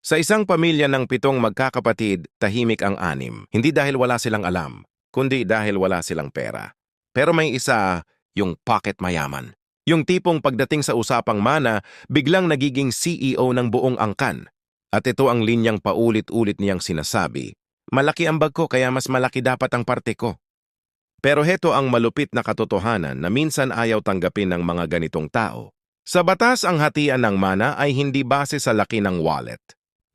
Sa isang pamilya ng 7 magkakapatid, tahimik ang 6. Hindi dahil wala silang alam, kundi dahil wala silang pera. Pero may isa, yung pocket mayaman. Yung tipong pagdating sa usapang mana, biglang nagiging CEO ng buong angkan. At ito ang linyang paulit-ulit niyang sinasabi. Malaki ang bag ko kaya mas malaki dapat ang parte ko. Pero heto ang malupit na katotohanan na minsan ayaw tanggapin ng mga ganitong tao. Sa batas, ang hatian ng mana ay hindi base sa laki ng wallet.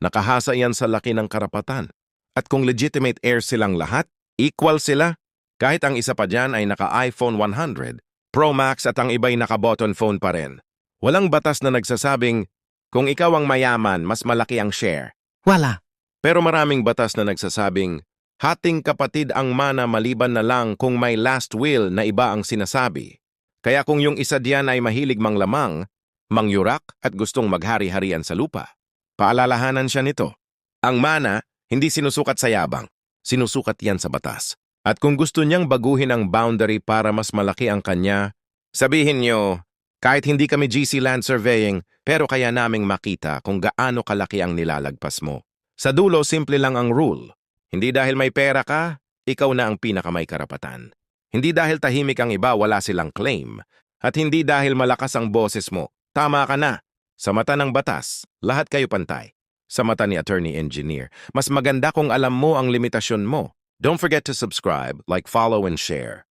Nakahasa yan sa laki ng karapatan. At kung legitimate heirs silang lahat, equal sila. Kahit ang isa pa dyan ay naka-iPhone 100, Pro Max at ang iba'y naka-button phone pa rin. Walang batas na nagsasabing, kung ikaw ang mayaman, mas malaki ang share. Wala. Pero maraming batas na nagsasabing, hating kapatid ang mana maliban na lang kung may last will na iba ang sinasabi. Kaya kung yung isa diyan ay mahilig manglamang, mangyurak at gustong maghari-harian sa lupa, paalalahanan siya nito. Ang mana, hindi sinusukat sa yabang. Sinusukat yan sa batas. At kung gusto niyang baguhin ang boundary para mas malaki ang kanya, sabihin niyo, kahit hindi kami GC Land Surveying, pero kaya naming makita kung gaano kalaki ang nilalagpas mo. Sa dulo, simple lang ang rule. Hindi dahil may pera ka, ikaw na ang pinakamay karapatan. Hindi dahil tahimik ang iba, wala silang claim. At hindi dahil malakas ang boses mo, tama ka na. Sa mata ng batas, lahat kayo pantay. Sa mata ni Attorney Engineer, mas maganda kung alam mo ang limitasyon mo. Don't forget to subscribe, like, follow, and share.